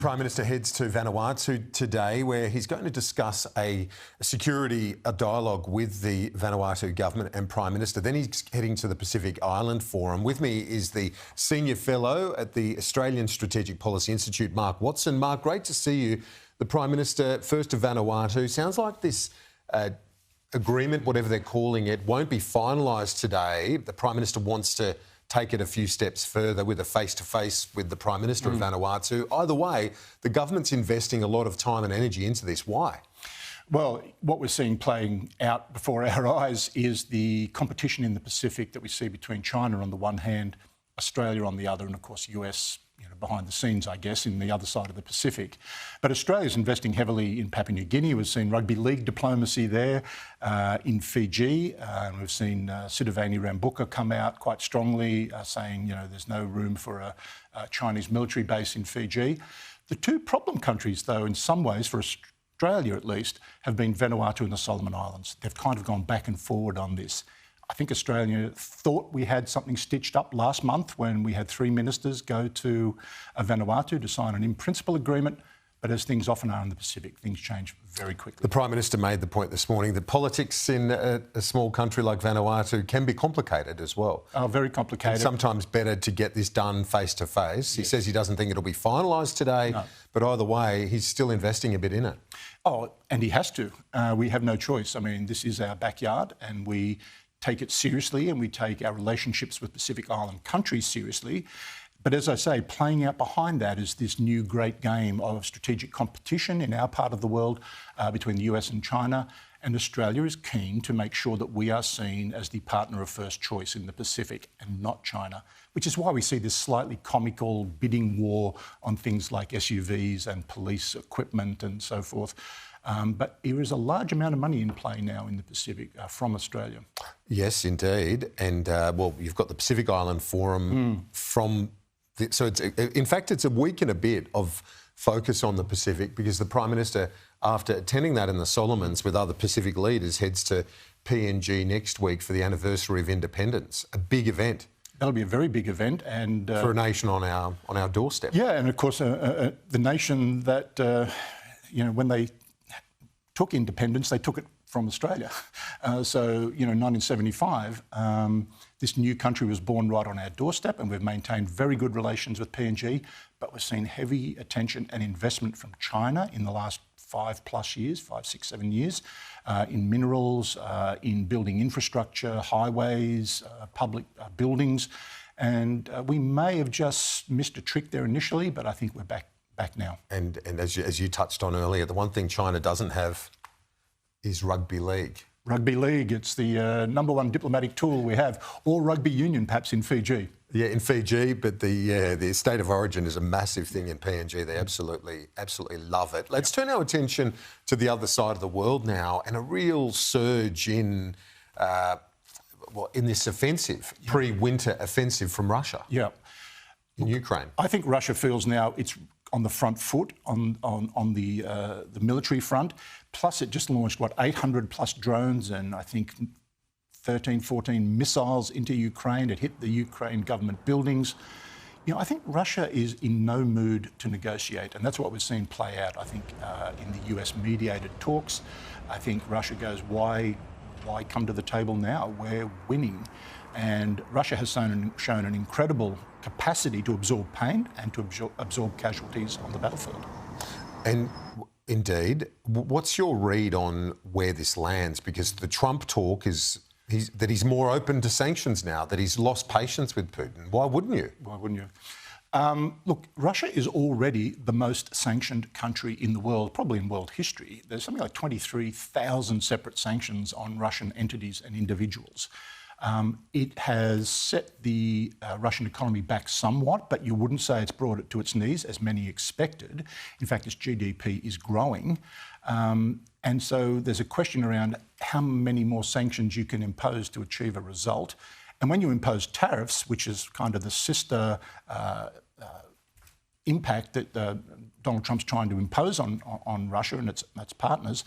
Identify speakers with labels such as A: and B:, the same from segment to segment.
A: Prime Minister heads to Vanuatu today, where he's going to discuss a dialogue with the Vanuatu government and Prime Minister. Then he's heading to the Pacific Island Forum. With me is the Senior Fellow at the Australian Strategic Policy Institute, Mark Watson. Mark, great to see you. The Prime Minister, first to Vanuatu. Sounds like this agreement, whatever they're calling it, won't be finalised today. The Prime Minister wants to take it a few steps further with a face-to-face with the Prime Minister of Vanuatu. Either way, the government's investing a lot of time and energy into this. Why?
B: Well, what we're seeing playing out before our eyes is the competition in the Pacific that we see between China on the one hand, Australia on the other, and of course US behind the scenes, I guess, in the other side of the Pacific. But Australia's investing heavily in Papua New Guinea. We've seen rugby league diplomacy there in Fiji. We've seen Siddhavani Rambuka come out quite strongly saying, there's no room for a Chinese military base in Fiji. The two problem countries, though, in some ways, for Australia at least, have been Vanuatu and the Solomon Islands. They've kind of gone back and forward on this. I think Australia thought we had something stitched up last month when we had 3 ministers go to Vanuatu to sign an in-principle agreement. But as things often are in the Pacific, things change very quickly.
A: The Prime Minister made the point this morning that politics in a small country like Vanuatu can be complicated as well.
B: Oh, very complicated.
A: It's sometimes better to get this done face-to-face. Yes. He says he doesn't think it'll be finalised today, but either way, he's still investing a bit in it. Oh,
B: and he has to. We have no choice. I mean, this is our backyard and we take it seriously and we take our relationships with Pacific Island countries seriously. But as I say, playing out behind that is this new great game of strategic competition in our part of the world between the US and China. And Australia is keen to make sure that we are seen as the partner of first choice in the Pacific and not China, which is why we see this slightly comical bidding war on things like SUVs and police equipment and so forth. But there is a large amount of money in play now in the Pacific from Australia.
A: Yes, indeed. And, well, you've got the Pacific Island Forum so in fact, it's a week and a bit of focus on the Pacific because the Prime Minister, after attending that in the Solomons with other Pacific leaders, heads to PNG next week for the anniversary of independence, a big event.
B: That'll be a very big event, and
A: for a nation on our doorstep.
B: Yeah, and of course, the nation that when they took independence, they took it from Australia. So, 1975, this new country was born right on our doorstep, and we've maintained very good relations with PNG, but we've seen heavy attention and investment from China in the last 5+ years, 5, 6, 7 years, in minerals, in building infrastructure, highways, public buildings. And we may have just missed a trick there initially, but I think we're back now.
A: And as you touched on earlier, the one thing China doesn't have is rugby league.
B: Rugby league, it's the #1 diplomatic tool we have, or rugby union perhaps in Fiji.
A: Yeah, in Fiji, but the state of origin is a massive thing in PNG. They absolutely love it. Let's turn our attention to the other side of the world now, and a real surge in this offensive, pre-winter offensive from Russia.
B: Yeah.
A: In Ukraine.
B: I think Russia feels now it's on the front foot on the military front. Plus, it just launched, 800+ drones and I think 13, 14 missiles into Ukraine. It hit the Ukraine government buildings. I think Russia is in no mood to negotiate, and that's what we're seeing play out, I think, in the US-mediated talks. I think Russia goes, why come to the table now? We're winning. And Russia has shown an incredible capacity to absorb pain and to absorb casualties on the battlefield.
A: And indeed, what's your read on where this lands? Because the Trump talk is that he's more open to sanctions now, that he's lost patience with Putin. Why wouldn't you?
B: Why wouldn't you? Look, Russia is already the most sanctioned country in the world, probably in world history. There's something like 23,000 separate sanctions on Russian entities and individuals. It has set the Russian economy back somewhat, but you wouldn't say it's brought it to its knees, as many expected. In fact, its GDP is growing. And so there's a question around how many more sanctions you can impose to achieve a result. And when you impose tariffs, which is kind of the sister impact that Donald Trump's trying to impose on Russia and its partners,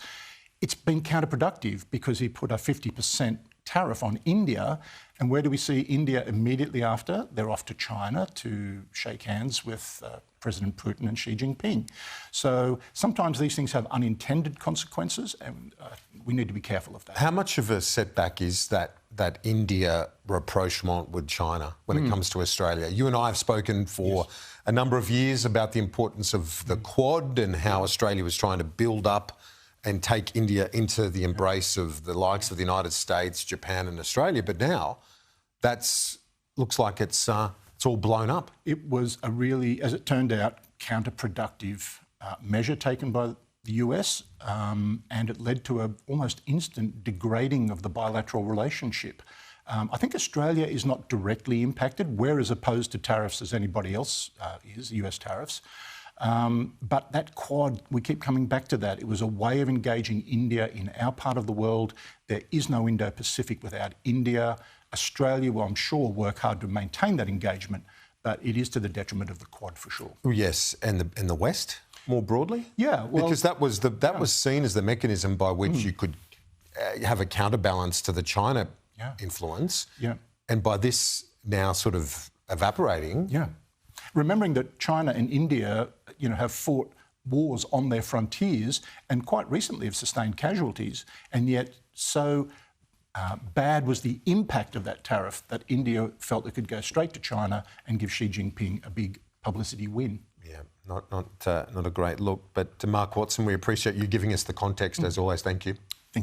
B: it's been counterproductive because he put a 50% tariff on India. And where do we see India immediately after? They're off to China to shake hands with President Putin and Xi Jinping. So sometimes these things have unintended consequences, and we need to be careful of that.
A: How much of a setback is that India rapprochement with China when it comes to Australia? You and I have spoken for a number of years about the importance of the Quad and how Australia was trying to build up and take India into the embrace of the likes of the United States, Japan and Australia. But now looks like it's all blown up.
B: It was a really, as it turned out, counterproductive measure taken by the US, and it led to an almost instant degrading of the bilateral relationship. I think Australia is not directly impacted, where as opposed to tariffs as anybody else is, US tariffs. But that Quad, we keep coming back to that. It was a way of engaging India in our part of the world. There is no Indo-Pacific without India. Australia will, I'm sure, work hard to maintain that engagement, but it is to the detriment of the Quad for sure.
A: Yes, and the West more broadly?
B: Yeah, well,
A: because that was seen as the mechanism by which you could have a counterbalance to the China influence.
B: Yeah.
A: And by this now sort of evaporating.
B: Yeah. Remembering that China and India, have fought wars on their frontiers and quite recently have sustained casualties, and yet so bad was the impact of that tariff that India felt it could go straight to China and give Xi Jinping a big publicity win.
A: Yeah, not a great look. But Mark Watson, we appreciate you giving us the context as always. Thank you.